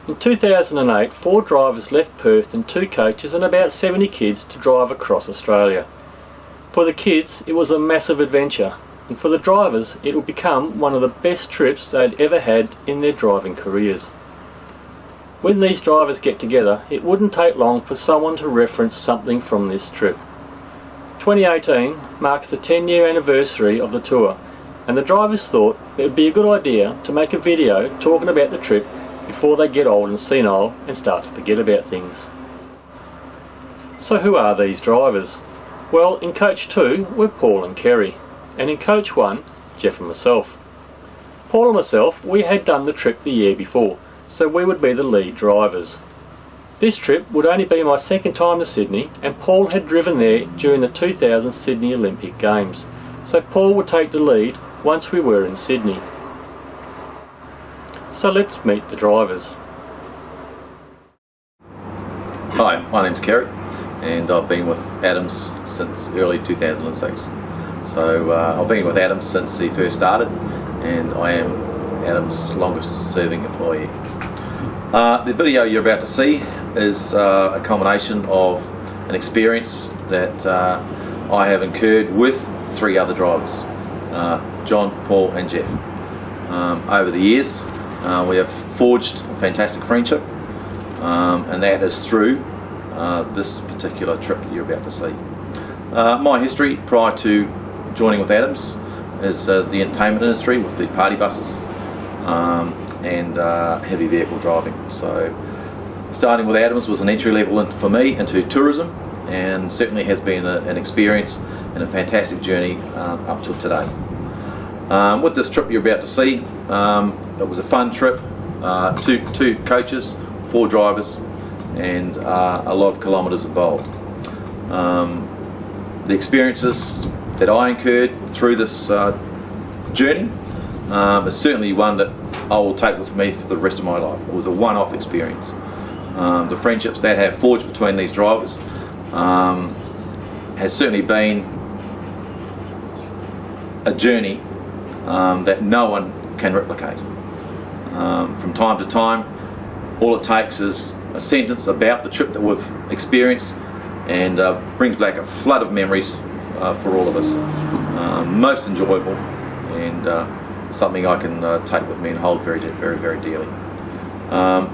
In 2008, 4 drivers left Perth in 2 coaches and about 70 kids to drive across Australia. For the kids, it was a massive adventure, and for the drivers, it would become one of the best trips they'd ever had in their driving careers. When these drivers get together, it wouldn't take long for someone to reference something from this trip. 2018 marks the 10-year anniversary of the tour, and the drivers thought it would be a good idea to make a video talking about the trip before they get old and senile and start to forget about things. So who are these drivers? Well, in Coach 2 we're Paul and Kerry, and in Coach 1, Jeff and myself. Paul and myself, we had done the trip the year before, so we would be the lead drivers. This trip would only be my second time to Sydney, and Paul had driven there during the 2000 Sydney Olympic Games, so Paul would take the lead once we were in Sydney. So let's meet the drivers. Hi, my name's Kerry, and I've been with Adams since early 2006. So I've been with Adams since he first started, and I am Adams' longest serving employee. The video you're about to see is a combination of an experience that I have incurred with 3 other drivers, John, Paul and Jeff. Over the years we have forged a fantastic friendship, and that is through this particular trip that you're about to see. My history prior to joining with Adams is the entertainment industry with the party buses and heavy vehicle driving. So starting with Adams was an entry level for me into tourism, and certainly has been an experience and a fantastic journey up till today. With this trip you're about to see, it was a fun trip, two coaches, 4 drivers, and a lot of kilometres involved. The experiences that I incurred through this journey is certainly one that I will take with me for the rest of my life. It was a one-off experience. The friendships that have forged between these drivers has certainly been a journey that no one can replicate. From time to time, all it takes is a sentence about the trip that we've experienced, and brings back a flood of memories for all of us. Most enjoyable, and something I can take with me and hold very, very, very dearly.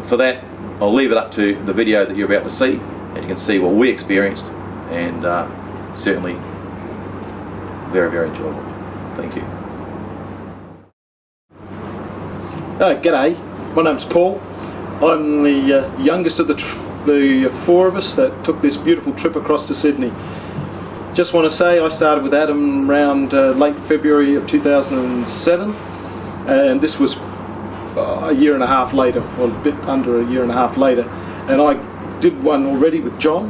For that, I'll leave it up to the video that you're about to see, and you can see what we experienced, and certainly very, very enjoyable. Thank you. G'day, my name's Paul. I'm the youngest of the 4 of us that took this beautiful trip across to Sydney. Just want to say I started with Adam around late February of 2007, and this was a year and a half later, or a bit under a year and a half later, and I did one already with John,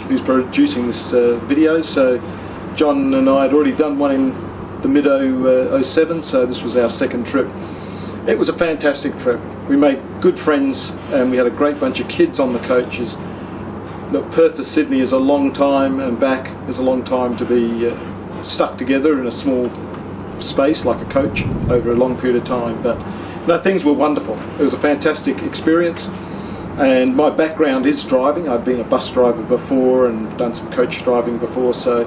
who's producing this video. So John and I had already done one in the mid-07, so this was our second trip. It was a fantastic trip. We made good friends, and we had a great bunch of kids on the coaches. Look, Perth to Sydney is a long time, and back is a long time to be stuck together in a small space like a coach over a long period of time. But no, things were wonderful. It was a fantastic experience, and my background is driving. I've been a bus driver before and done some coach driving before, so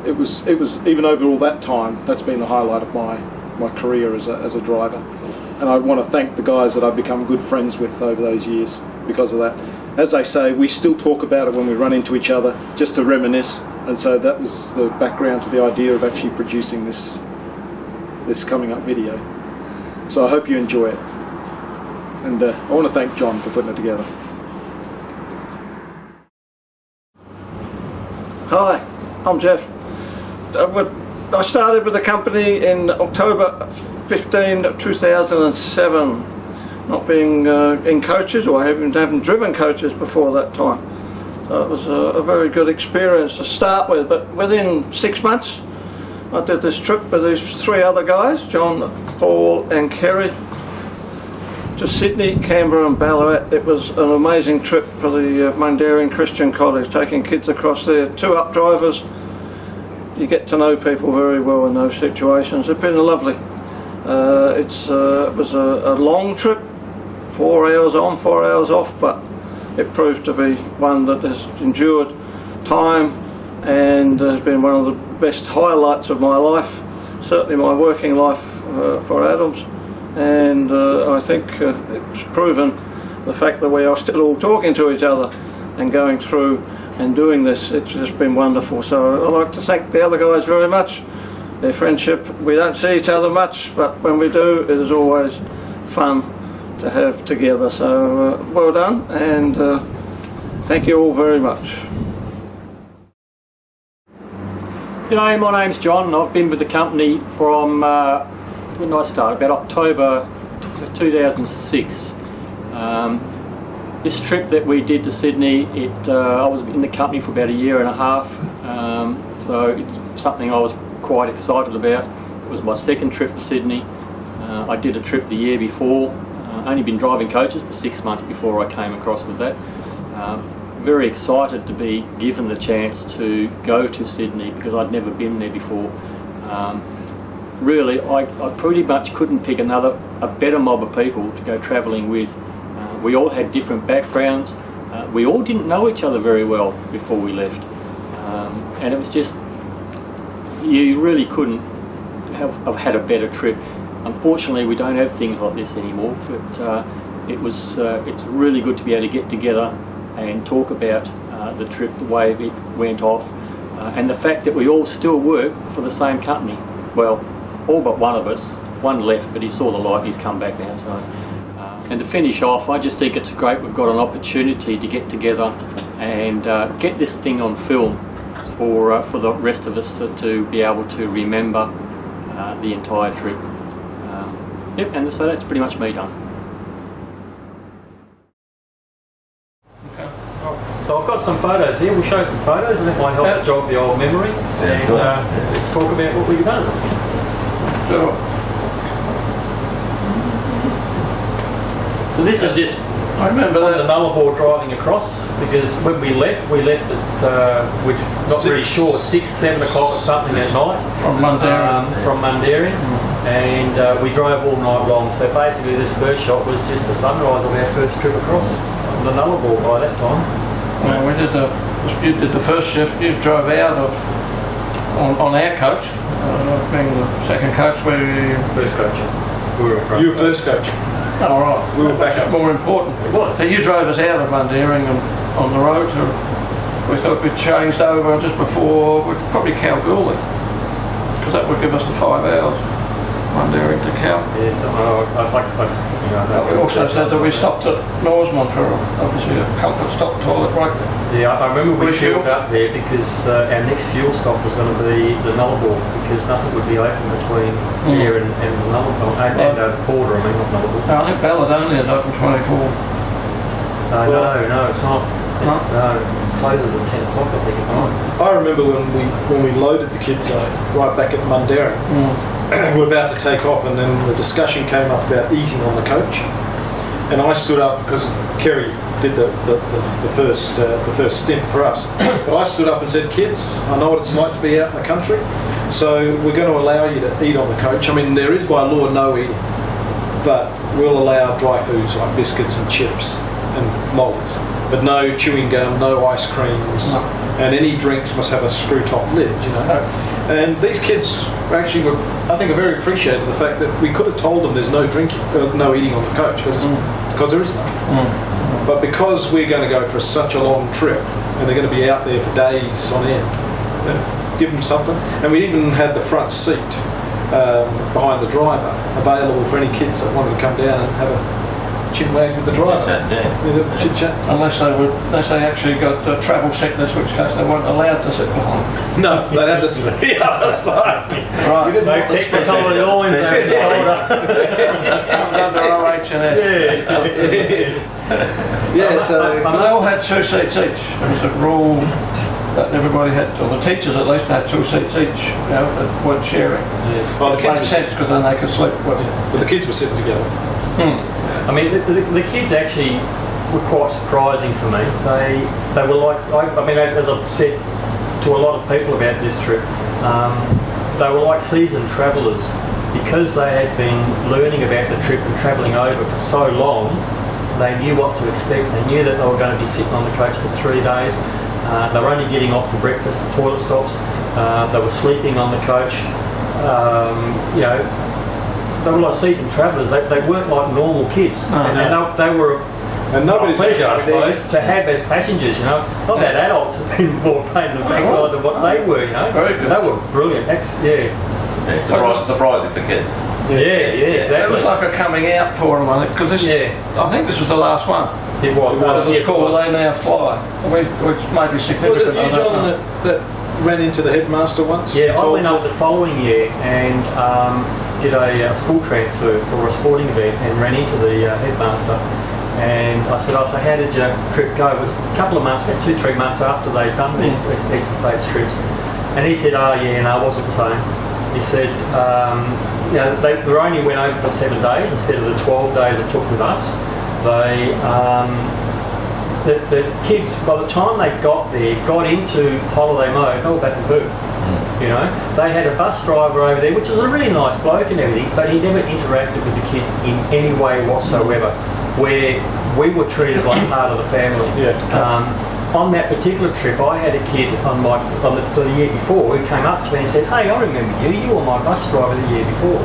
it was even over all that time, that's been the highlight of my career as a driver. And I want to thank the guys that I've become good friends with over those years because of that. As I say, we still talk about it when we run into each other, just to reminisce, and so that was the background to the idea of actually producing this coming up video. So I hope you enjoy it, and I want to thank John for putting it together. Hi, I'm Jeff. I started with the company in October 15, 2007, not being in coaches, or haven't driven coaches before that time. So it was a very good experience to start with, but within 6 months I did this trip with these 3 other guys, John, Paul and Kerry, to Sydney, Canberra and Ballerat. It was an amazing trip for the Mundarian Christian College, taking kids across there, 2 up drivers. You get to know people very well in those situations. It's been lovely. It was a long trip, 4 hours on, 4 hours off, but it proved to be one that has endured time and has been one of the best highlights of my life, certainly my working life for Adams. And I think it's proven the fact that we are still all talking to each other and going through and doing this. It's just been wonderful. So I'd like to thank the other guys very much. Their friendship, we don't see each other much, but when we do, it is always fun to have together. So well done, and thank you all very much. G'day, my name's John, and I've been with the company from when did I start? About October 2006. This trip that we did to Sydney, I was in the company for about a year and a half, so it's something I was quite excited about. It was my second trip to Sydney. I did a trip the year before, only been driving coaches for 6 months before I came across with that. Very excited to be given the chance to go to Sydney because I'd never been there before. Really, I pretty much couldn't pick a better mob of people to go travelling with. We all had different backgrounds. We all didn't know each other very well before we left. And it was just, you really couldn't have had a better trip. Unfortunately, we don't have things like this anymore, but it's really good to be able to get together and talk about the trip, the way it went off, and the fact that we all still work for the same company. Well, all but one of us. One left, but he saw the light, he's come back now. So, and to finish off, I just think it's great we've got an opportunity to get together and get this thing on film for the rest of us to be able to remember the entire trip. Yep, and so that's pretty much me done. So I've got some photos here. We'll show some photos and it might help jog the old memory. Sounds good. Let's talk about what we've done. So this is just I remember the Nullarbor driving across, because when we left at, we're not really sure, 6, 7 o'clock or something at night. From Mundaring. And we drove all night long, so basically this first shot was just the sunrise of our first trip across the Nullarbor by that time. Well, you did the first shift, you drove out of on our coach, being the second coach. First coach. We were in front. You were first coach. All right. We were back up. More important. It was. So you drove us out of Mundaring and on the road to, we thought we'd changed over just before, we'd probably Kalgoorlie, because that would give us the 5 hours. Mundaring to Cal. Yes, We also said that we stopped at Norseman for obviously a comfort stop toilet break. Yeah, I remember we fueled up there because our next fuel stop was going to be the Nullarbor, because nothing would be open between here and the Nullarbor, and border, I mean, not Nullarbor. I think Ballerat is open 24. No, it's not. No, it closes at 10 o'clock, I think, at night. I remember when we loaded the kids right back at Mundaring. We're about to take off, and then the discussion came up about eating on the coach, and I stood up because Kerry did the first stint for us. But I stood up and said, "Kids, I know what it's like to be out in the country, so we're going to allow you to eat on the coach. I mean, there is by law no eating, but we'll allow dry foods like biscuits and chips and lollies, but no chewing gum, no ice creams, and any drinks must have a screw top lid, you know." And these kids actually were, I think, are very appreciative of the fact that we could have told them there's no drinking, no eating on the coach, because there is none. But because we're going to go for such a long trip, and they're going to be out there for days on end, give them something. And we even had the front seat behind the driver available for any kids that wanted to come down and have a chin wag with the driver. Chit chat. Unless they actually got travel sickness, which case they weren't allowed to sit behind. No, they'd have to sit on the other side. Right. We didn't want the Technically, all in Comes under OH&S. Yeah, so they all had 2 seats each. It was a rule that everybody had, or the teachers at least had 2 seats each, that weren't sharing. well, the It kids made sense because then they could sleep. but the kids were sitting together. I mean, the kids actually were quite surprising for me. They were like, I mean, as I've said to a lot of people about this trip, they were like seasoned travellers, because they had been learning about the trip and travelling over for so long. They knew what to expect. They knew that they were going to be sitting on the coach for 3 days. They were only getting off for breakfast at toilet stops. They were sleeping on the coach. They were like seasoned travellers. They weren't like normal kids. And they were And nobody's pleasure, I suppose, to have as passengers, Not that adults have been more pain in the backside than what they were, Very good. They were brilliant. Yeah, surprising for kids. Yeah, exactly. It was like a coming out for them, I think, because I think this was the last one. It was. It was called They Now Fly, which may be significant. Was it you, John, that ran into the headmaster once? Yeah, I went up the following year and did a school transfer for a sporting event and ran into the headmaster. And I said, so how did your trip go? It was a couple of months, about 2-3 months after they'd done the Eastern States trips. And he said, it wasn't the same. He said, they only went over for 7 days instead of the 12 days it took with us. The kids, by the time they got there, got into holiday mode, they were back in Perth. They had a bus driver over there, which was a really nice bloke and everything, but he never interacted with the kids in any way whatsoever, where we were treated like part of the family. On that particular trip, I had a kid on the year before who came up to me and said, "Hey, I remember you. You were my bus driver the year before."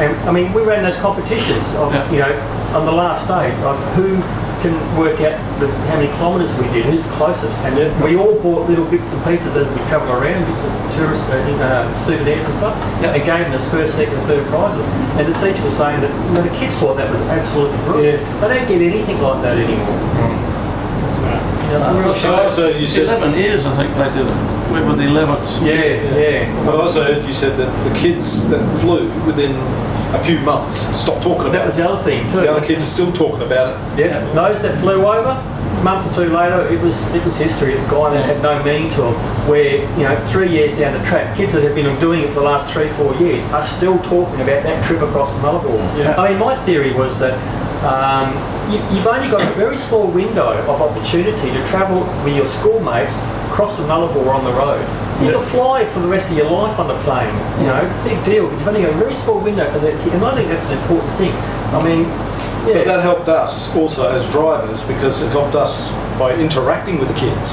And I mean, we ran those competitions of, on the last day of who can work out how many kilometres we did, who's the closest, and we all bought little bits and pieces as we travelled around, bits of tourist souvenirs and stuff, and gave them as first, second, third prizes. And the teacher was saying that the kids thought that was absolutely brilliant. They don't get anything like that anymore. Also, you said 11 years, I think they did it. We were the 11th. Yeah. But I also heard you said that the kids that flew within a few months stopped talking about that was it. the other thing too. The other kids are still talking about it. Yeah, those that flew over, a month or two later, it was history. It was gone. It had no meaning to them. Where 3 years down the track, kids that have been doing it for the last 3-4 years are still talking about that trip across the Nullarbor. Yeah. I mean, my theory was that you've only got a very small window of opportunity to travel with your schoolmates across the Nullarbor on the road. You can fly for the rest of your life on the plane, big deal, but you've only got a very small window for that kid, and I think that's an important thing. I mean, But that helped us also as drivers, because it helped us by interacting with the kids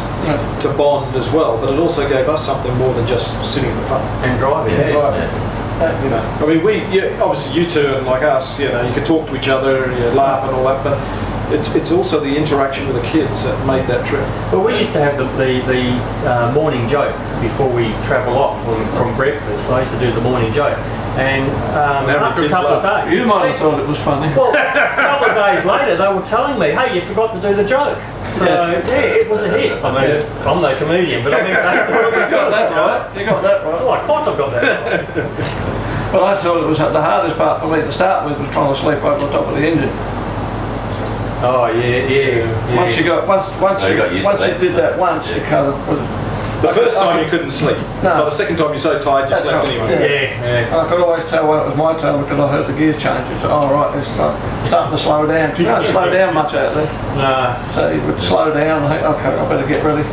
to bond as well, but it also gave us something more than just sitting in the front and driving. I mean, obviously you two and like us, you could talk to each other, laugh and all that, but it's also the interaction with the kids that made that trip. Well, we used to have the morning joke before we travel off from breakfast. So I used to do the morning joke, and after a couple of days, You might have thought it was funny. well, a couple of days later, they were telling me, "Hey, you forgot to do the joke." So it was a hit. I mean, I'm no comedian, but I mean, they thought it was good. You got that right. Oh, of course I've got that right. But I thought it was the hardest part for me to start with was trying to sleep over the top of the engine. Oh yeah. Once you got did that once, you kind of. The first time you couldn't sleep, No. but the second time you're so tired you slept right. anyway. Yeah. I could always tell when it was my turn because I heard the gear changes. It's starting to slow down. 'Cause you don't slow down much out there. Nah. So you would slow down and think, okay, I better get ready.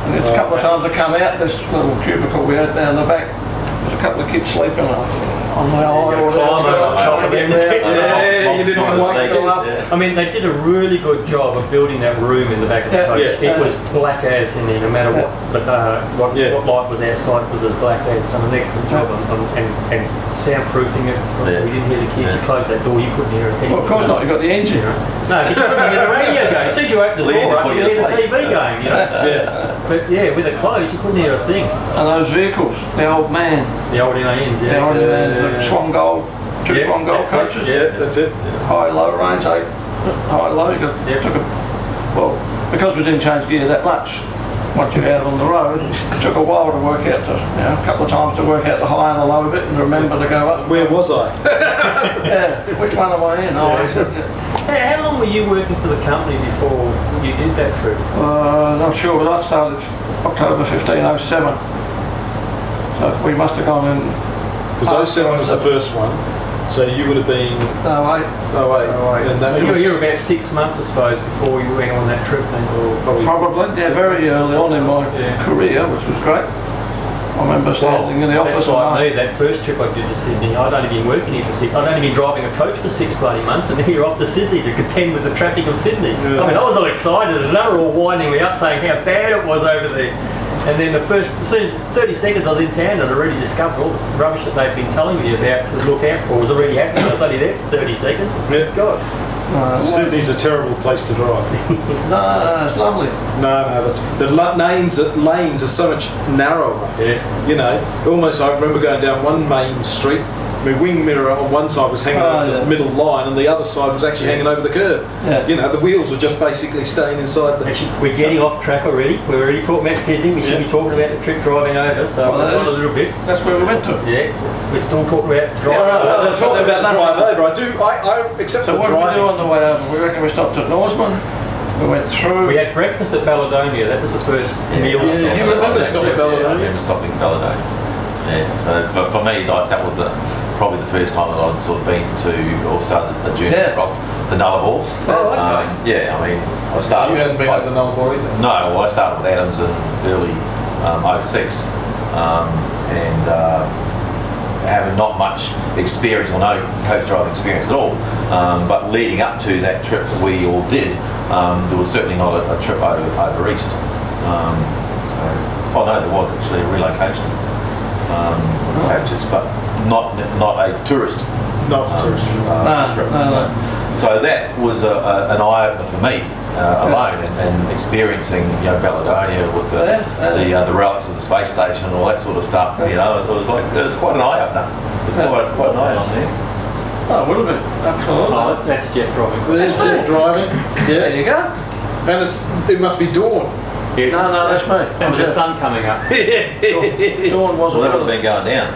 And it's a couple of times I come out this little cubicle we had down the back. There's a couple of kids sleeping on the aisle. You gotta climb over the top of them. Yeah, you didn't wake them up. I mean, they did a really good job of building that room in the back of the coach. Yeah. It was black as in there, no matter what light was outside, it was as black as. Done an excellent job and soundproofing it. We didn't hear the kids. You closed that door, you couldn't hear it. Well, of course not. You got the engine. No, but you couldn't hear the radio going. As soon as you opened the door up, you could hear the TV going. But with it closed, you couldn't hear a thing. And those vehicles, the old man, The old NANs, the old the Swan Gold, two Swan Gold that's it. coaches. Yeah, that's it. High, low range, high, low. Because we didn't change gear that much, once you're out on the road, it took a while to work out, a couple of times to work out the high and the low bit and remember to go up. Where was I? Which one am I in? I said, Hey, how long were you working for the company before you did that trip? not sure, but I started October 1507. So we must have gone in. Because 07 was the first one, so you would have been 08. 08. And that So was, you were about 6 months, I suppose, before you went on that trip then? Or Probably, very early on in my career, which was great. I remember standing in the office. That's like me, that first trip I did to Sydney, I'd only been working here for I'd only been driving a coach for 6 bloody months, and here you're off to Sydney to contend with the traffic of Sydney. I mean, I was all excited, and they were all winding me up saying how bad it was over there. And then as soon as 30 seconds I was in town, I'd already discovered all the rubbish that they'd been telling me about to look out for was already happening. I was only there for 30 seconds. Yeah. God. Sydney's a terrible place to drive. No, it's lovely. No, the lanes are so much narrower. Yeah. You know, almost I remember going down one main street. My wing mirror on one side was hanging over the middle line, and the other side was actually hanging over the curb. Yeah. You know, the wheels were just basically staying inside the... Actually, we're getting off track already. We're already talking about Sydney. We should be talking about the trip driving over, so we've got a little bit. That's where we went to. Yeah, we're still talking about driving Well, over. they're talking about the drive over. I accept So the what did we do driving. on the way over? We reckon we stopped at Norseman. We went through. We had breakfast at Balladonia. That was the first meal. Yeah, you remember stopping at Balladonia? I remember stopping at Balladonia. Yeah, so for me, like, that was probably the first time that I'd sort of been to or started a journey across the Nullarbor. Oh, okay. Yeah, I mean, I started. You hadn't been over the Nullarbor either? No, well, I started with Adams in early 06, and having not much experience or no coach driving experience at all. But leading up to that trip that we all did, there was certainly not a trip over east. There was actually a relocation of the coaches, but not a tourist. Not a tourist. Trip. So that was an eye opener for me alone, and experiencing Balladonia with the relics of the space station and all that sort of stuff. You know, it was quite an eye opener. It was quite an eye opener. Oh, a little bit. Absolutely. Oh, that's Jeff driving. There's Jeff driving. There Yeah. you go. And it must be dawn. Yeah, No, that's me. That was the sun coming up. Dawn wasn't Well, never early. been going down.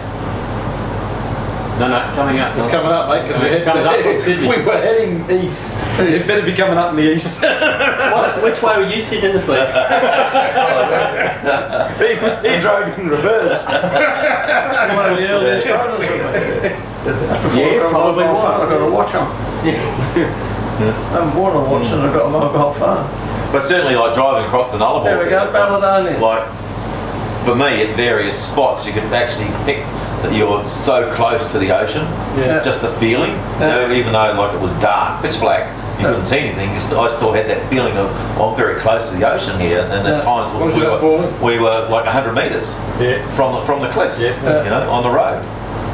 No, coming up. It's coming up, mate, because Comes up from Sydney. we were heading east. It better be coming up in the east. Which way were you sitting in the seat? he drove in reverse. One of the earliest photos of me. Yeah, probably was. I've got a watch on. I haven't worn a watch and I've got a mobile phone. But certainly, like driving across the Nullarbor. There we go, Balladonia. Like, for me, at various spots, you could actually pick that you're so close to the ocean. Yeah. Just the feeling. Yeah. You know, even though like it was dark, pitch black, you couldn't see anything. I still had that feeling of I'm very close to the ocean here, and at times What was that for? we were like 100 metres from the cliffs. You know, on the road.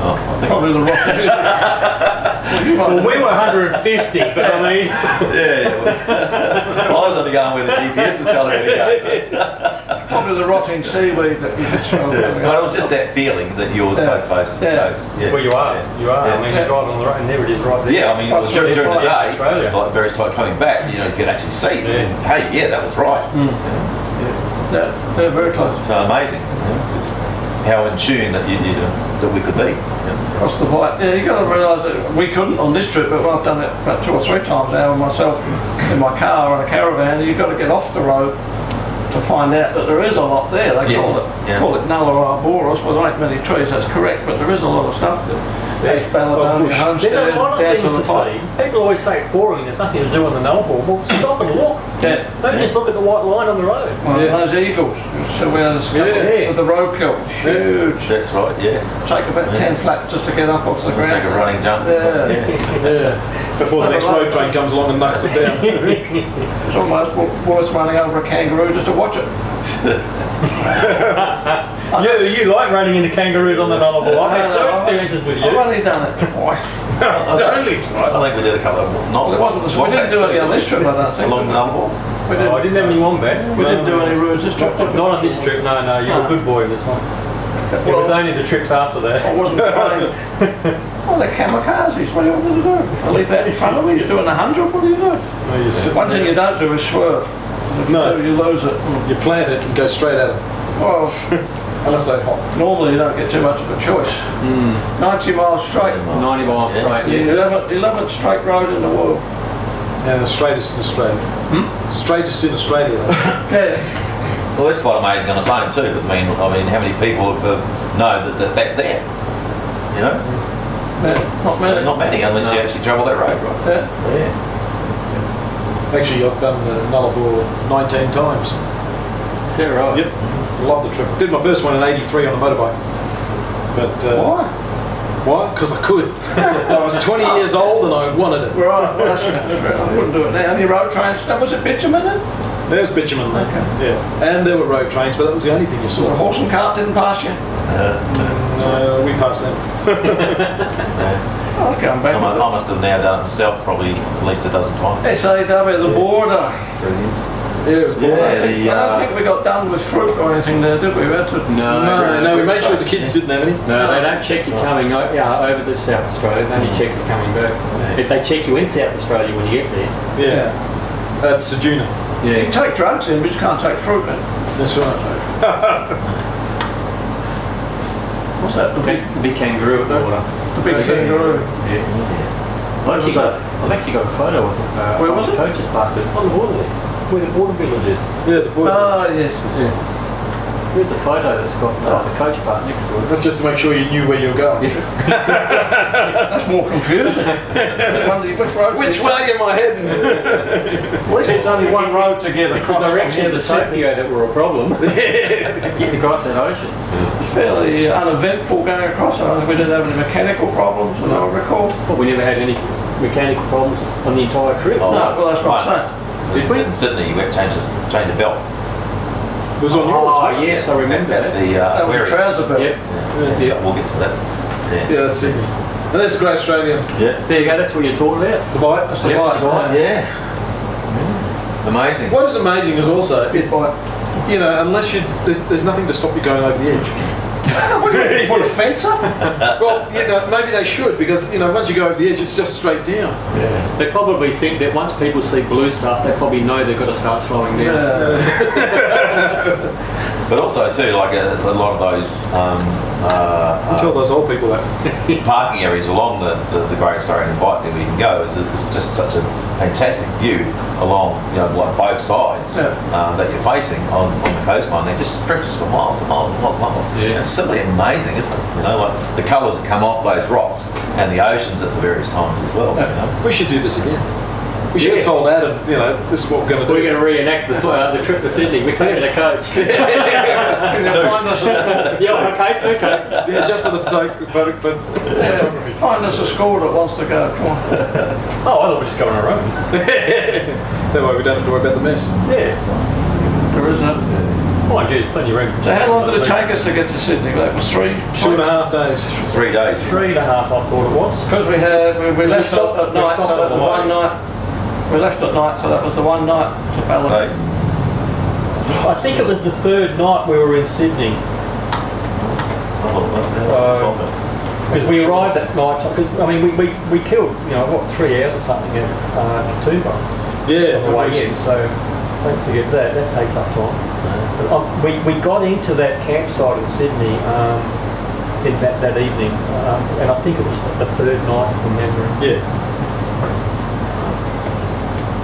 Oh, I think Probably the rocking. Well, we were 150, but I mean... I was only going where the GPS was telling me to go. Probably the rotting seaweed that you could smell. But it was just that feeling that you're so close to the coast. Yeah. Well, you are. You are. Yeah. I mean, you're driving on the road, and there it is right there. Yeah, I mean, That's during the day, Australia. like various times coming back, you know, you can actually see. Yeah. Hey, yeah, that was right. Yeah, they're very close. It's amazing. Just how in tune that that we could be. Across the white. Yeah, you got to realise that we couldn't on this trip, but I've done it about 2 or 3 times now myself in my car on a caravan. You've got to get off the road to find out that there is a lot there. They call it Nulla Arbor. I suppose there ain't many trees, that's correct, but there is a lot of stuff there. There's Balladonia Homestead, There's a lot of down things to the to pipe. see. People always say it's boring, there's nothing to do on the Nullarbor. Well, stop and look. Yeah. Don't just look at the white line on the road. Well, those eagles, so we had a couple with the roadkill, huge. That's right. Yeah. Take about 10 flaps just to get up off the ground. Take a running jump. Yeah. Before the next road train comes along and knocks it down. It's almost worth running over a kangaroo just to watch it. You like running into kangaroos on the Nullarbor. I've had 2 experiences with you. I've only done it twice. Only twice. I think we did a couple of Well, it wasn't. We didn't do any on this trip, I don't think. along the Nullarbor. We didn't, I didn't have any wombats. we didn't do any routes this trip. Not on this trip, no, you're a good boy in this one. It was only the trips after I that. wasn't trained. Well, they're kamikazes. What do you want me to do? I leave that in front of me. You're doing 100. What do you do? No, you sit- One thing you don't do is swerve. If you No. do, you lose it. You plant it and go straight at it. Well, Unless they hop. normally you don't get too much of a choice. 90 miles straight. 90 miles straight, The yeah. 11th straight road in the world. And the straightest in Australia. Straightest in Australia. Yeah. Well, that's quite amazing on its own too, because I mean, how many people know that that's there? You know, Yeah, not many. not many, unless you actually travel that road, right? Yeah. Yeah. Actually, I've done the Nullarbor 19 times. Is that right? Yep. Love the trip. Did my first one in '83 on a motorbike. But Why? why? Because I could. I was 20 years old and I wanted it. Right, well, that's right. I wouldn't do it now. Any road trains? That was it bitumen then? There was bitumen there. Okay. Yeah. And there were road trains, but that was the only thing you The saw. horse and cart didn't pass you? No, we passed that. I was going back. I must have now done it myself probably at least a dozen times. SAW, the border. Yeah, it was boring. Yeah, I don't think we got done with fruit or anything there, did we? We had to. No, we made sure the kids didn't have any. No, they don't check you coming over to South Australia. They only check you coming back. If they check you in South Australia when you get there. Yeah. At Sejuna. You can take drugs in, but you can't take fruit in. That's right. What's that? The big kangaroo at the water. The big kangaroo. Yeah. I've actually got a photo of Where was it? Coach's Park. It's on the water there, where the water village is. Yeah, the boy. Oh, yes. There's a photo that's got the coach park next to it. That's just to make sure you knew where you were going. That's more confusing. Which road? Which way am I heading? At least there's only one road to get It's the across from direction here of the to Sydney. Tokyo that were a problem. Getting across that ocean. It's fairly uneventful going across. I don't think we didn't have any mechanical problems, as I recall. But we never had any mechanical problems on the entire trip. Oh, No, well, that's what I'm once. Did we? In Sydney, you went to change the belt. It was on yours. Oh, right? yes, I remember At that. the That was a Wary. trouser belt. Yep. Yeah, we'll get to that. Yeah, that's Sydney. And that's a great Australian. Yeah. There you go, that's what you're talking about. The bite. That's the Yep, bike. that's right. Yeah. Amazing. What is amazing is also, Big bike. you know, unless you, there's nothing to stop you going over the edge. What do you put a fence up? Well, you know, maybe they should because you know once you go over the edge, it's just straight down. They probably think that once people see blue stuff, they probably know they've got to start slowing down. But also too, like a lot of those Tell those old people that. parking areas along the Great Australian Bight that we can go is just such a fantastic view along, you know, like both sides that you're facing on the coastline. It just stretches for miles and miles and miles and miles. Yeah. And it's simply amazing, isn't it? You know, like the colours that come off those rocks and the oceans at the various times as well. You know? We should do this again. We should have told Adam, you know, this is what we're going to do. We're going to reenact the trip to Sydney. We're taking a coach. Can you find us Yeah, okay, two coaches. Yeah, just for the photography. find us a school that wants to go? Come on. Oh, I thought we'd just go on our own. That way we don't have to worry about the mess. Yeah. There isn't it? Oh, geez, plenty of room. So how long did it take us to get to Sydney? That was 2.5 days. 3 days. 3.5, I thought it was. Because we left stopped- at night, we so that stopped was on the one night. We left at night, so that was the one night to Ballerat. Days. I think it was the third night we were in Sydney. Because we arrived at night, because I mean we killed, you know, what, 3 hours or something at Katoomba Yeah. on the way in, so don't forget that takes up time. But, we got into that campsite in Sydney in that evening, and I think it was the third night from memory. Yeah.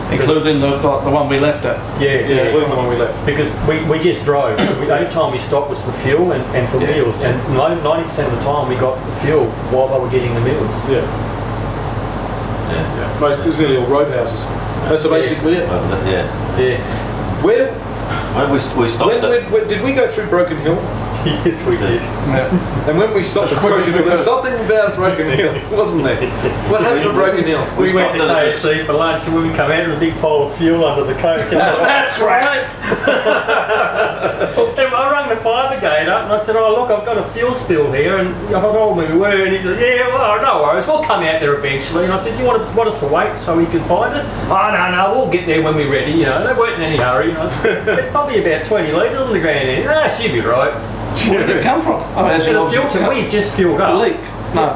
Including the one we left at. Yeah, Including the one we left. Because we just drove. The only time we stopped was for fuel and for meals, and 90% of the time we got fuel while they were getting the meals. Yeah. Most, it was nearly all roadhouses. That's basically it. What was it? Yeah. Yeah. Where? When we stopped When did we go through Broken Hill? Yes, we did. And when we stopped at Broken Hill, there was something about Broken Hill, wasn't there? What happened to Broken Hill? We went to stopped at KFC for lunch, and when we come out, there was a big pile of fuel under the coach. And That's right. I rang the fire brigade up, and I said, "Oh look, I've got a fuel spill here," and I told him we were, and he said, "Yeah, well, no worries, we'll come out there eventually." And I said, "Do you want us to wait so he can find us?" "Oh no, we'll get there when we're ready." You know, they weren't in any hurry. You know, it's probably about 20 litres on the ground here. "Ah, she'll be right." Where did it come from? I mean, And the fuel tank, we had just filled up. a leak. No,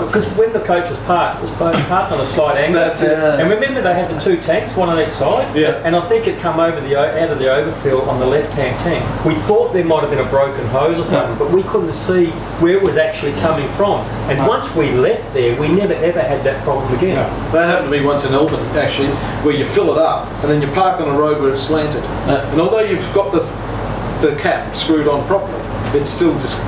because when the coach was parked, it was parked on a slight angle. That's it. And remember, they had the two tanks, one on each side. Yeah. And I think it come over out of the overfill on the left-hand tank. We thought there might have been a broken hose or something, but we couldn't see where it was actually coming from. And once we left there, we never ever had that problem again. That happened to me once in Elburn, actually, where you fill it up and then you park on a road where it's slanted. And although you've got the cap screwed on properly, it's still just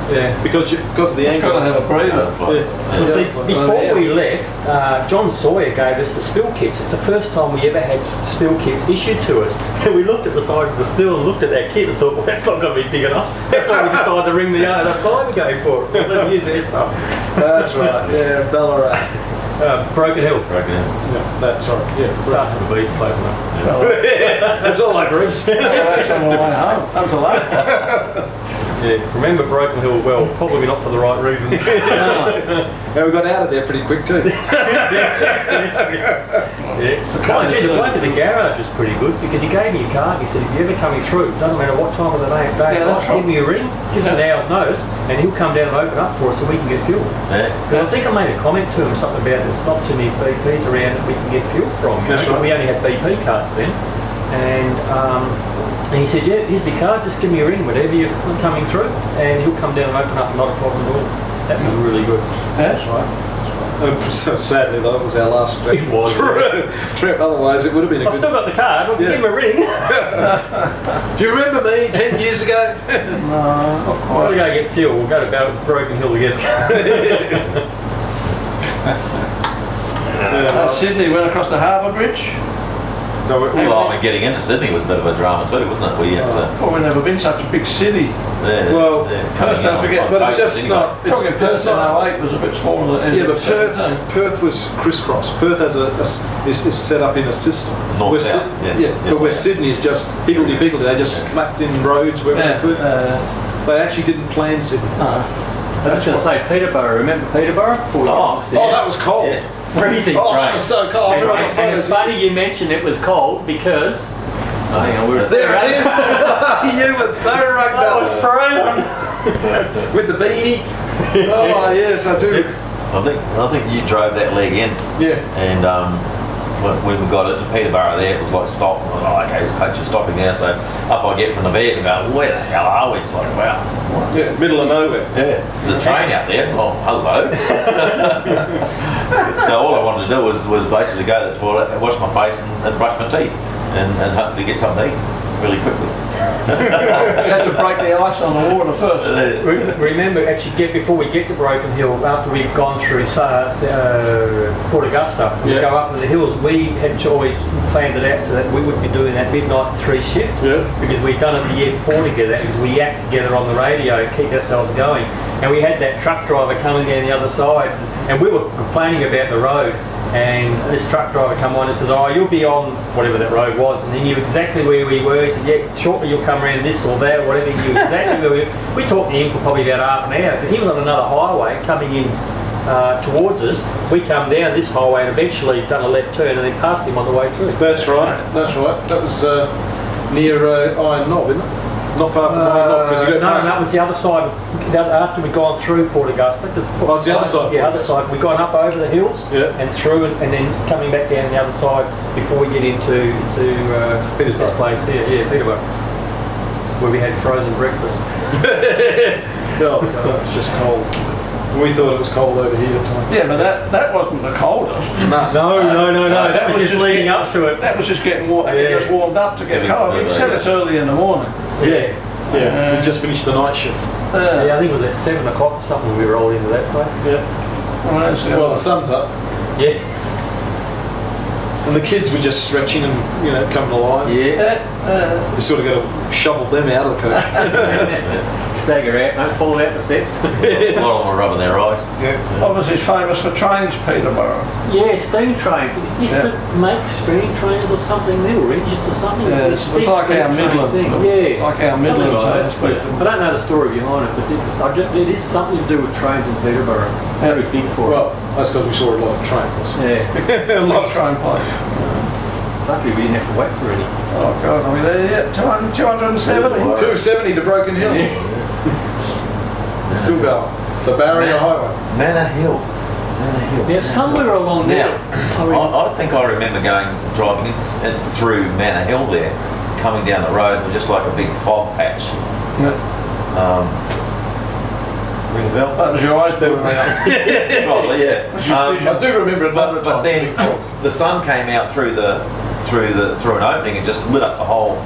because of the It's angle. got to have a breather. Well, see, before we left, John Sawyer gave us the spill kits. It's the first time we ever had spill kits issued to us. And we looked at the side of the spill and looked at that kit and thought, well, that's not going to be big enough. That's why we decided to ring the fire brigade for it. We didn't use their stuff. That's right. Yeah, Ballarat. Broken Hill. Yeah, that's right. Yeah, Starts with the beats, close enough. that's all over East. That's on the way home. Up to that. Yeah, remember Broken Hill well, probably not for the right reasons. Yeah, we got out of there pretty quick too. Mind you, the bloke at the garage was pretty good because he gave me a card. He said, if you're ever coming through, doesn't matter what time of the day, give me a ring, gives an hour's notice, and he'll come down and open up for us so we can get fuel. Because I think I made a comment to him something about there's not too many BPs around that we can get fuel from. That's right. We only had BP cards then. And he said, yeah, here's my card, just give me a ring whenever you're coming through, and he'll come down and open up, not a problem at all. That was really good. That's right. So sadly, though, it was our last trip. It was, trip. Otherwise, it would have been a I've good. still got the card. I'll give him a ring. Do you remember me 10 years ago? No, not We'll quite. go get fuel. We'll go to Broken Hill again. Sydney went across the Harbour Bridge. No, Well, I mean, getting into Sydney was a bit of a drama too, wasn't it? We had to. Well, we've never been such a big city. Well, Perth, don't forget, but it's just not. It's Probably Perth in not. 08 was a bit smaller than it is. Yeah, but in 17. Perth was crisscross. Perth has is set up in a system. North-south, But where Sydney is just higgledy-piggledy. They just slapped in roads wherever they could. They actually didn't plan Sydney. I was just going to say Peterborough. Remember Peterborough? Oh, that was cold. Yes. Freezing. Oh, it was so cold. And it's funny you mentioned it was cold because. Hang on, we were There it is. You with snow rugged I was up frozen. with the beanie. Oh yes, I do. I think you drove that leg in. Yeah. And when we got into Peterborough there, it was like stop. Okay, coach is stopping now. So up I get from the bed and go, where the hell are we? It's like, wow. What? Yeah, middle of nowhere. Yeah, there's a train out there. Oh, hello. So all I wanted to do was basically go to the toilet and wash my face and brush my teeth and hopefully get something to eat really quickly. You had to break the ice on the water first. Remember, actually, before we get to Broken Hill, after we've gone through Port Augusta, we go up to the hills. We had always planned it out so that we would be doing that midnight 3 shift. Yeah. Because we'd done it the year before together. Because we yacked together on the radio, keep ourselves going. And we had that truck driver coming down the other side, and we were complaining about the road. And this truck driver come on and says, oh, you'll be on whatever that road was, and he knew exactly where we were. He said, yeah, shortly you'll come around this or that, whatever. He knew exactly where we were. We talked to him for probably about half an hour because he was on another highway coming in towards us. We come down this highway and eventually done a left turn and then passed him on the way through. That's right. That's right. That was near Iron Knob, isn't it? Not far from Iron Knob because you go no, past. that was the other side. After we'd gone through Port Augusta. Oh, it's the other side. Yeah, other side. We'd gone up over the hills and through and then coming back down the other side before we get into this place here. Yeah, Peterborough. Where we had frozen breakfast. Oh, God, it's just cold. We thought it was cold over here at times. Yeah, but that wasn't the coldest. No. That was just leading up to it. That was just getting warm. Yeah. Just warmed up to get cold. We said it's early in the morning. Yeah. We just finished the night shift. Yeah, I think it was at 7 o'clock or something we rolled into that place. Yeah. Well, the sun's up. Yeah. And the kids were just stretching and, coming alive. Yeah. You sort of got to shovel them out of the coach. Stagger out, don't fall out the steps. A lot of them were rubbing their eyes. Obviously, it's famous for trains, Peterborough. Yeah, steam trains. It used to make steam trains or something. They were engines or something. Yeah, it was like our Midland thing. Yeah, like our Midland. Like I don't know the story behind it, but it is something to do with trains in Peterborough. Very big for it. Well, that's because we saw a lot of trains. Yeah. A lot of train place. Luckily, we didn't have to wait for any. Oh God, are we there yet? 270. 270 to Broken Hill. Still go. The Barrier Highway. Manor Hill. Yeah, somewhere along there. I think I remember driving through Manor Hill there, coming down the road. It was just like a big fog patch. Ring a bell? That was your eyes there. Probably, yeah. I do remember it. But then the sun came out through an opening and just lit up the whole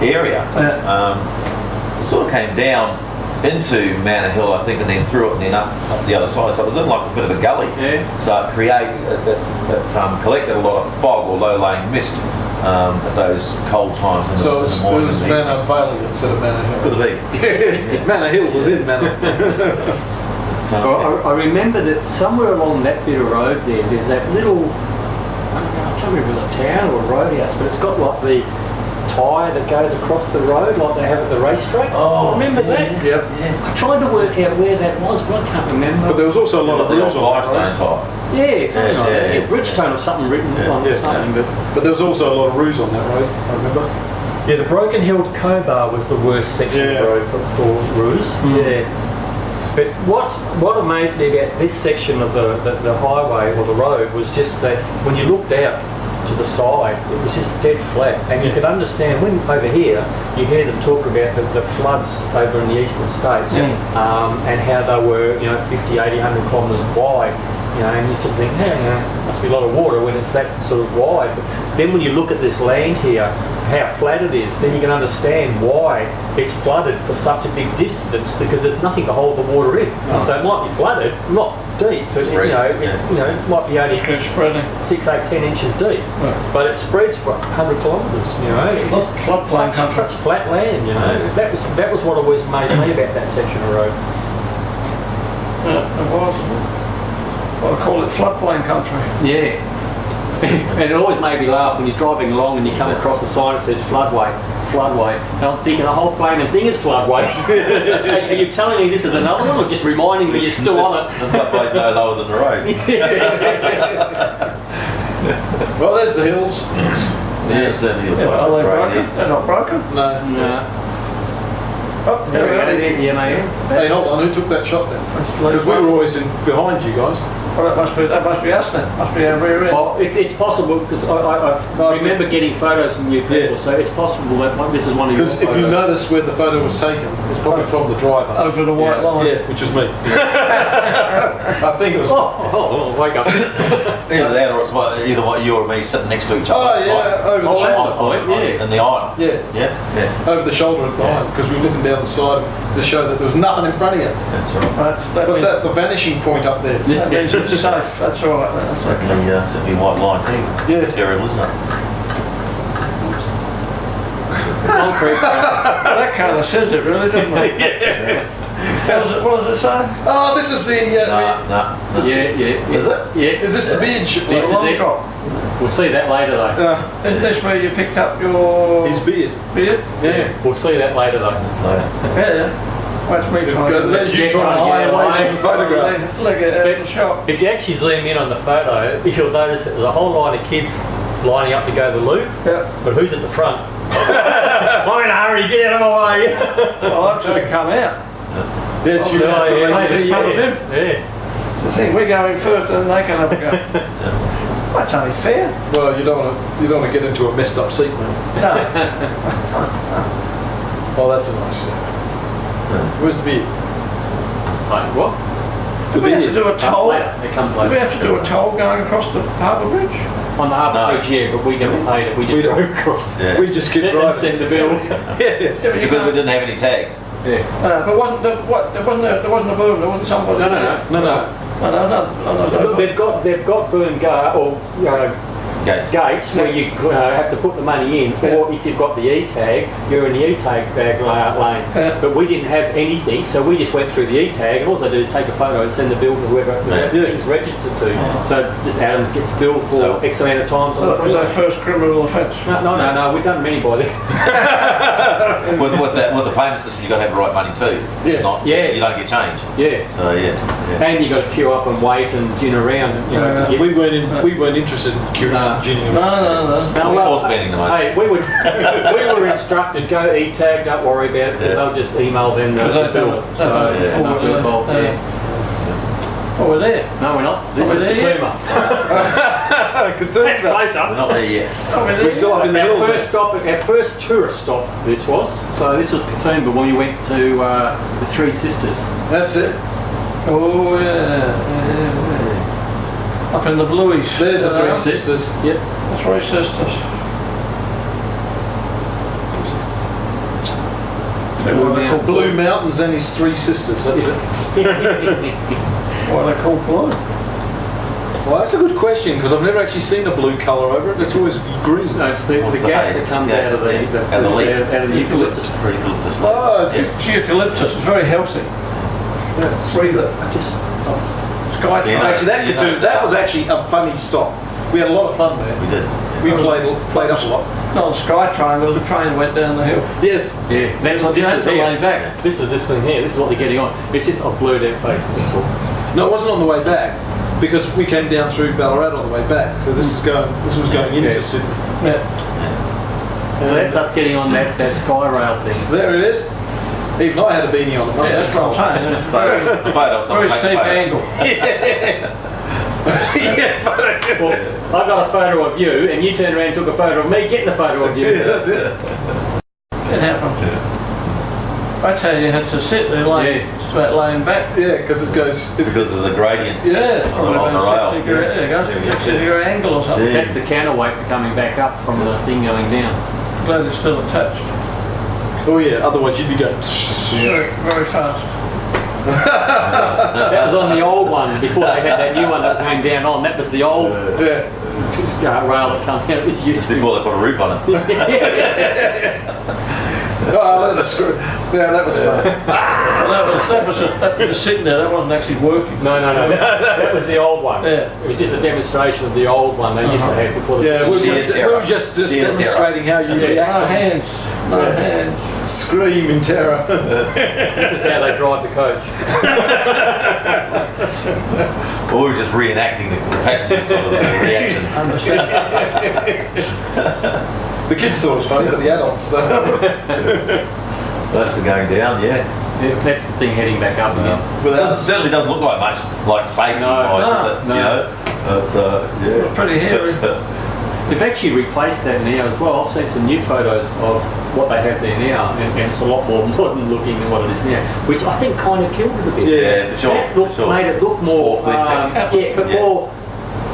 area. It sort of came down into Manor Hill, I think, and then through it and then up the other side. So it was in like a bit of a gully. Yeah. So it collected a lot of fog or low-lying mist at those cold times. In So the it morning was and the Manor Valley instead of Manor Hill. Could have been. Manor Hill was in Manor. I remember that somewhere along that bit of road there's that little, I can't remember if it was a town or a roadhouse, but it's got like the tyre that goes across the road like they have at the racetracks. Oh, remember that? Yep. I tried to work out where that was, but I can't remember. But there was also a lot of The old rules on that Firestone road. type. Yeah, something like that. yeah. Bridgestone or something written on something. But there was also a lot of roofs on that road, I remember. Yeah, the Broken Hilled Cobar was the worst section Yeah. of road for roos. Yeah. But what amazed me about this section of the highway or the road was just that when you looked out to the side, it was just dead flat, and you could understand when over here you hear them talk about the floods over in the eastern states, and how they were 50, 80, 100 kilometres wide, and you sort of think, must be a lot of water when it's that sort of wide. But then when you look at this land here, how flat it is, then you can understand why it's flooded for such a big distance, because there's nothing to hold the water in. So it might be flooded, not deep, but it might be only 6, 8, 10 inches deep, but it spreads for 100 kilometres. It's just Floodplain country. such flat land. That was what always amazed me about that section of road. It was. What I call it, floodplain country. Yeah. And it always made me laugh when you're driving along and you come across a sign that says floodway. And I'm thinking the whole flaming thing is floodway. Are you telling me this is another one, or just reminding me you're still on it? The floodway's no lower than the road. Well, there's the hills. Yeah, it certainly looks Are like they a great broken? hill. They're not broken. No. No. Oh, there we go. There's the MAN. Hey, hold on, who took that shot then? Because we were always behind you guys. Well, that must be us then. Must be our rear end. Well, it's possible, because I remember getting photos from you people, Yeah. so it's possible that this is one of your Because if you photos. notice where the photo was taken, it's probably from the driver. Over the white line. Yeah, which was me. I think it was. Wake up. Either that or it's either you or me sitting next to each other. Oh yeah, over the Oh, shoulder. that's yeah. In the aisle. Yeah, over the shoulder and behind, because we were looking down the side to show that there was nothing in front of you. That's right. What's that? The vanishing point up there. That means it's safe. That's all right. That's okay. Certainly white line too. Yeah. Terrible, isn't it? Concrete. Well, that kind of says it, really, doesn't it? What does it say? Oh, this is the. No. Yeah. Is it? Yeah. Is this the beard ship? This is Long it. drop. We'll see that later though. Isn't this where you picked up your His beard. beard? Yeah. We'll see that later though. Yeah. That's me It's trying good. to That's you trying to Yeah, hide away yeah. from the photograph. look at the shot. If you actually zoom in on the photo, you'll notice that there's a whole line of kids lining up to go to the loop. Yeah. But who's at the front? I'm in a hurry, get out of my way. Well, I've just come out. Yes, you Oh, have. yeah, Ladies in front of him. Yeah. It's the thing, we're going first and they can have a go. That's only fair. Well, you don't want to get into a messed up seat, man. No. Oh, that's a nice shot. Where's the beard? So, what? Do we have to do a toll? Later. It comes Do we later. have to do a toll going across the harbour bridge? On the harbour No. bridge, yeah, but we never paid it. We just We don't. drove across. Yeah. We just keep Let them driving. send the bill. Yeah. Because we didn't have any tags. Yeah. But wasn't there, there wasn't a boom. There wasn't somebody. No. No. Look, they've got boom guard or Gates. gates where you have to put the money in, or if you've got the E-tag, you're in the E-tag lane. Yeah. But we didn't have anything, so we just went through the E-tag, and all they do is take a photo and send the bill to whoever Yeah. thing's registered to. So just Adams gets billed for So- X amount of times. So that was our first criminal offence. No, we've done many by then. With the payment system, you've got to have the right money too. Yes. Not, Yeah. You don't get change. Yeah. So yeah. And you got to queue up and wait and gin around. To get, We weren't interested in queuing No. up Ginny. No. Or spending the money. Hey, we were instructed, go E-tag, don't worry about it, because they'll just email them the Because they've bill. done it. They've done it before, no bill involved, yeah. Oh, we're there. No, we're not. This we're is there yet? Katoomba. That's Katoomba. closer. We're not there yet. We're still up in the hills. Our first tourist stop, this was. So this was Katoomba when we went to the Three Sisters. That's it. Oh yeah. Up in the blueish. There's the Three Sisters. Yep. The Three Sisters. We were What they call Blue Mountains and his three sisters. That's it. What are they called blue? Well, that's a good question because I've never actually seen a blue colour over it. It's always green. No, it's the What's the gas haze? that comes It's out of gas, the out of the leaf. out of the eucalyptus. Eucalyptus. Oh, it's Yeah. Eucalyptus is very healthy. Breathe it. Sky Yeah. Actually, that was actually a funny stop. We had a lot of fun there. We did. We played up a lot. Not the Sky Triangle, the train went down the hill. Yes. Yeah, that's what this That's is a here. lay back. This is this one here. This is what they're getting on. It's just I've blurred their faces. That's all. No, it wasn't on the way back because we came down through Ballarat on the way back. So this was going into Yeah. Sydney. Yeah. So that's us getting on that Sky Rail thing. There it is. Even I had a beanie on. It must That's what I'm saying. It's a very, Photo of someone very taking a steep photo. angle. Well, I got a photo of you, and you turned around and took a photo of me getting a photo of you. Yeah, that's it. It happened. That's how you had to sit there laying, laying back. Yeah, because it goes. Because of the gradient. Yeah, it's probably on the about a rail. 60 degree, there it goes, 60-degree angle or something. Yeah. That's the counterweight coming back up from the thing going down. Glad it's still attached. Oh yeah. Otherwise you'd be going. Very, very fast. That was on the old one before they had that new one that came down on. That was the old Yeah. rail that comes out. It was used. Before they put a roof on it. Oh, that was screw. Yeah, that was fun. That was just sitting there, that wasn't actually working. No. That was the old one. Yeah. It was just a demonstration of the old one they used to have before the. Yeah, we Sheer were just terror. demonstrating how you No react. hands. No hands. Scream in terror. This is how they drive the coach. Or we were just reenacting the passengers' sort of reactions. The kids thought it was funny, but the adults. That's the going down, yeah. Yeah, that's the thing heading back up again. It certainly doesn't look like much like safety wise, does it? no. You know? But, It was pretty hairy. They've actually replaced that now as well. I've seen some new photos of what they have there now, and it's a lot more modern looking than what it is now, which I think kind of killed it a bit. Yeah, for sure. That looked, for sure. made it look more, Authentic. but more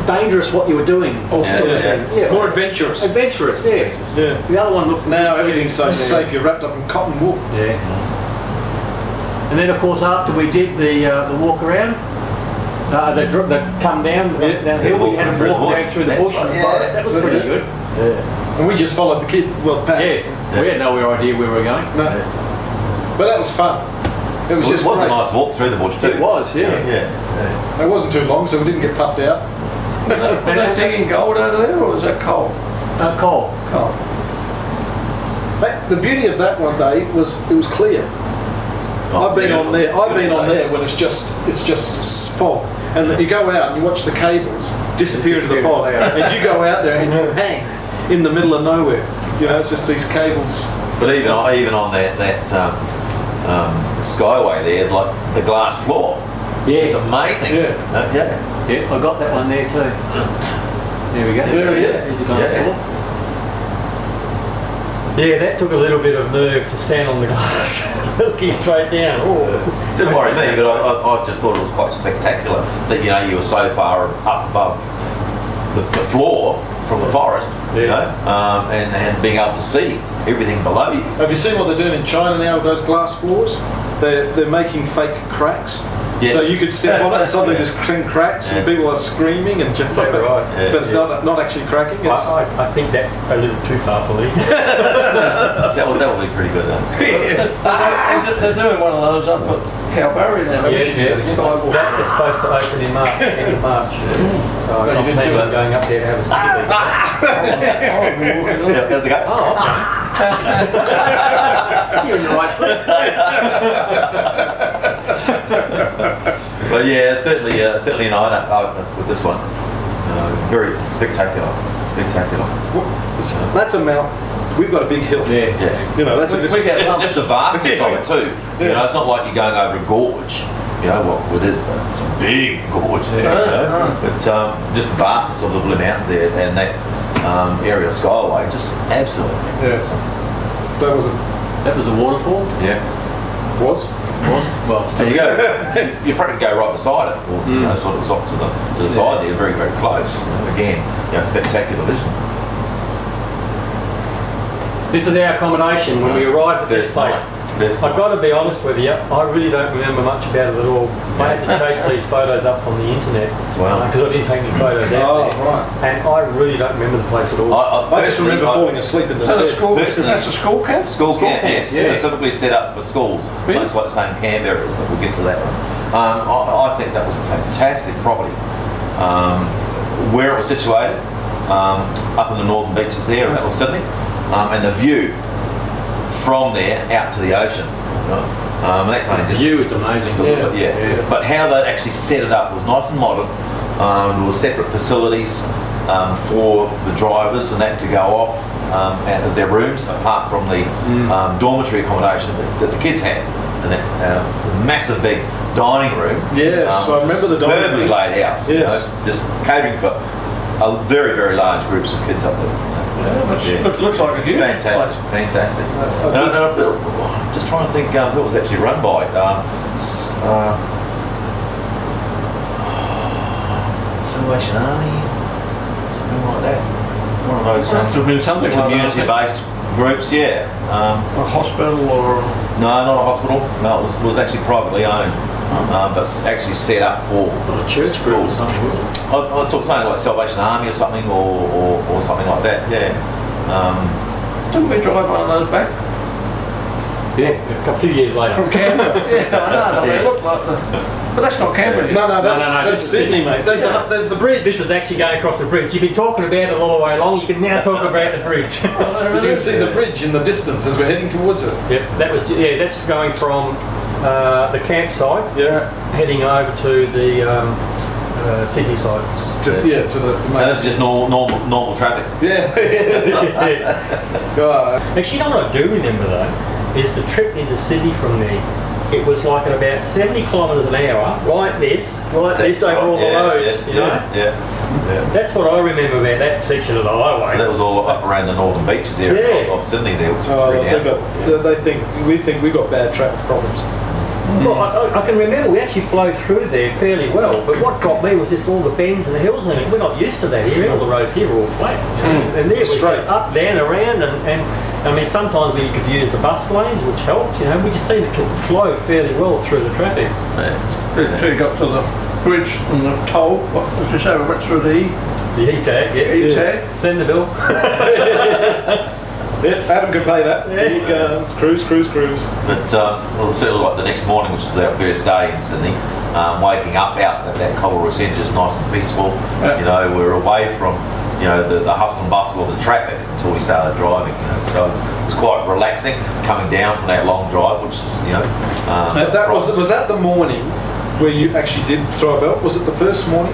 dangerous what you were doing. Also, Yeah. More adventurous. adventurous. Yeah. Yeah. The other one looks Now everything's so safe. You're wrapped up in cotton wool. Yeah. And then, of course, after we did the walk around, the come down downhill, we had to walk down through the bush. And the forest. That was That's pretty it. good. And we just followed the kid. Well, the pack. Yeah. We had no idea where we were going. No. But that was fun. It was just It was a great. nice walk through the bush too. It was, yeah. Yeah. It wasn't too long, so we didn't get puffed out. Are they digging gold out of there, or was that coal? Coal. Coal. The beauty of that one day was it was clear. I've been on there. I've been on there when it's just fog, and then you go out and you watch the cables disappear into the fog, and you go out there and you hang in the middle of nowhere. You know, it's just these cables. But even on that skyway there, like the glass floor, Yeah. just amazing. Yeah. Yeah. Yeah, I got that one there too. There we go. There it is. Here's the glass Yeah. floor. Yeah, that took a little bit of nerve to stand on the glass, looking straight down. Oh. Didn't worry me, but I just thought it was quite spectacular that you were so far up above the floor from the forest, and being able to see everything below you. Have you seen what they're doing in China now with those glass floors? They're making fake cracks. Yes. So you could step on it and suddenly there's cracks and people are screaming and just Is that right? but it's not actually cracking. It's, I think that's a little too far for me. That would be pretty good. They're doing one of those up at Calgary now. That was supposed to open in March, end of March. So I'm not planning on going up there to have a stick. How's it go? Oh, okay. You're in the right seat. But yeah, certainly an eye with this one. Very spectacular. that's a mountain. We've got a big hill. Yeah. Yeah. You know, that's a different. Just the vastness of it too. You know, it's not like you're going over a gorge. You know, well, it is, but it's a big gorge. You know? But just the vastness of the Blue Mountains there and that area of Skyway, just absolutely. Yes. That was a waterfall. Yeah. was. Well, There you go. You probably go right beside it, or sort of was off to the side there, very very close. Again, spectacular vision. this is our accommodation when we arrived at this First place. night. I've got to be honest with you, I really don't remember much about it at all. I had to chase these photos up from the internet because I didn't take any photos out there. Right. And I really don't remember the place at all. I just remember falling asleep in the bed. That's a school camp? School camp, yes. Specifically set up for schools. Much like the same Canberra, but we'll get to that one. I think that was a fantastic property. Where it was situated, up in the northern beaches there of Sydney, and the view from there out to the ocean. And that's only just, view is amazing. Just a little bit, But how they actually set it up was nice and modern. There were separate facilities for the drivers and that to go off out of their rooms, apart from the dormitory accommodation that the kids had. And that massive big dining room. Yes, I remember the dining room. Superbly laid out. Yes. Just catering for very, very large groups of kids up there. Looks like a huge Fantastic. Just trying to think who it was actually run by. Salvation Army, something like that. One of those Must have been something like that. community-based groups, A hospital or... No, not a hospital. No, it was actually privately owned, but actually set up for a church group or something, was it? I took something like Salvation Army or something, or something like that. Yeah. Didn't we drive one of those back? Yeah, a few years later. From Canberra? I know. They look like the... But that's not Canberra. No, that's Sydney, mate. There's the bridge. This is actually going across the bridge. You've been talking about it all the way along. You can now talk about the bridge. But you can see the bridge in the distance as we're heading towards it. Yep, that's going from the campsite, heading over to the Sydney side. To the And this is just normal traffic. Actually, you know what I do remember though, is the trip into Sydney from there. It was like at about 70 kilometres an hour, like this over all the roads, you know? Yeah. That's what I remember about that section of the highway. So that was all up around the northern beaches there of Sydney there, which is we think we've got bad traffic problems. Well, I can remember we actually flowed through there fairly well, but what got me was just all the bends and the hills, and we're not used to that here. All the roads here are all flat, you know? And there it was just up, down, around, and I mean sometimes we could use the bus lanes, which helped. You know, we just seemed to flow fairly well through the traffic. Until you got to the bridge and the toll. What did you say? We went through the E-tag, E-tag. Send the bill. Adam can pay that. Cruise. But certainly like the next morning, which was our first day in Sydney, waking up out at that Collaroy Centre, just nice and peaceful. You know, we were away from the hustle and bustle of the traffic until we started driving. You know, so it was quite relaxing coming down from that long drive, which is was that the morning where you actually did throw a belt? Was it the first morning?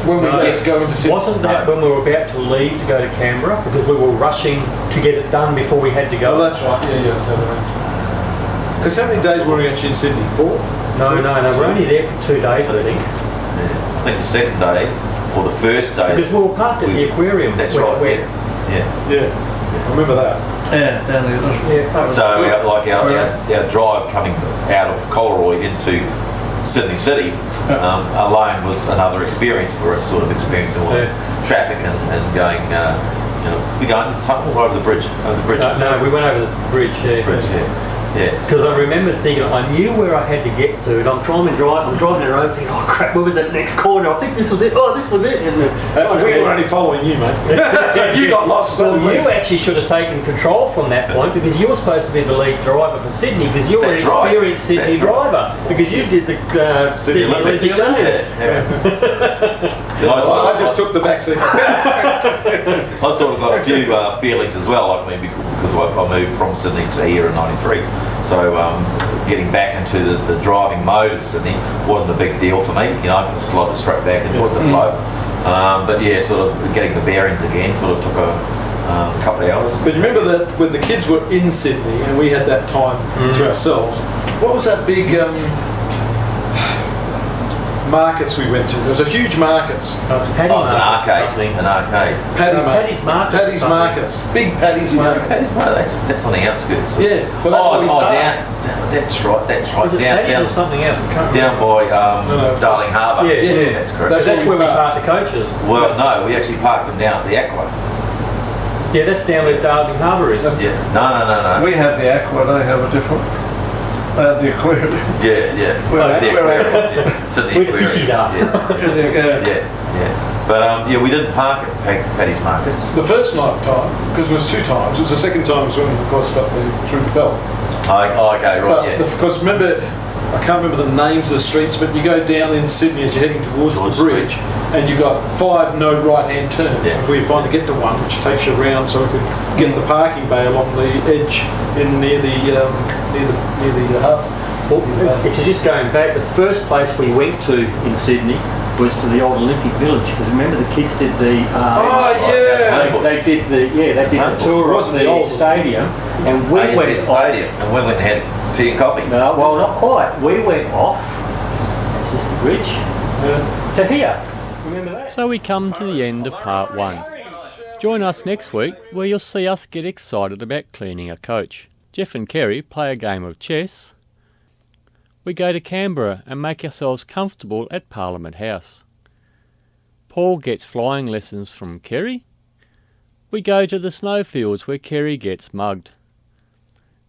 When we left to go into Sydney? Wasn't that when we were about to leave to go to Canberra? Because we were rushing to get it done before we had to go. Oh, that's right. Because how many days were we actually in Sydney? 4? No. We're only there for 2 days, I think. I think the second day, or the first day. Because we were parked at the aquarium. That's right. Yeah. I remember that. Yeah, down there. So our drive coming out of Collaroy into Sydney City alone was another experience for us, sort of experiencing all the traffic and going, we're going all over the bridge. No, we went over the bridge. Because I remember thinking, I knew where I had to get to, and I'm driving around thinking, oh crap, where was that next corner? I think this was it. Oh, this was it. And we were only following you, mate. So you got lost. Well, you actually should have taken control from that point, because you were supposed to be the lead driver for Sydney, because you were an experienced Sydney driver, because you did the Sydney Olympic Games. I just took the back seat. I sort of got a few feelings as well, because I moved from Sydney to here in '93. So getting back into the driving mode of Sydney wasn't a big deal for me. You know, I could slide it straight back into the flow. But yeah, sort of getting the bearings again sort of took a couple of hours. But remember that when the kids were in Sydney and we had that time to ourselves, what was that big markets we went to? There was a huge markets. It was an arcade. Paddy's Markets. Big Paddy's Market. Paddy's Market. That's on the outskirts. Yeah. Well, that's right. Was it Paddy's or something else? Down by Darling Harbour. Yeah, yes, that's correct. That's where we parked the coaches. Well, no, we actually parked them down at the Aqua. Yeah, that's down where Darling Harbour is. No. We have the Aqua, they have a different. The aquarium. Yeah. Where- The where- aquarium, yeah. Sydney Where the Aquarium. fishies are. Yeah. But we didn't park at Paddy's Markets. The first night time, because it was 2 times, it was the second time was when of course got through the bell. Okay, right, yeah. Because remember, I can't remember the names of the streets, but you go down in Sydney as you're heading towards the bridge, and you've got 5 no right-hand turns before you finally get to one, which takes you around so we could get the parking bay along the edge in near the hub. Well, actually, just going back, the first place we went to in Sydney was to the old Olympic Village, because remember the kids did the they did the tour of the stadium, and we went stadium, and we went and had tea and coffee. No, well, not quite. We went off. That's just the bridge to here. Remember that? So we come to the end of part 1. Join us next week, where you'll see us get excited about cleaning a coach. Jeff and Kerry play a game of chess. We go to Canberra and make ourselves comfortable at Parliament House. Paul gets flying lessons from Kerry. We go to the snowfields where Kerry gets mugged.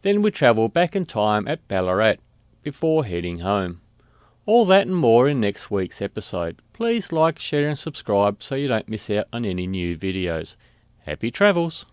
Then we travel back in time at Ballarat before heading home. All that and more in next week's episode. Please like, share and subscribe so you don't miss out on any new videos. Happy travels!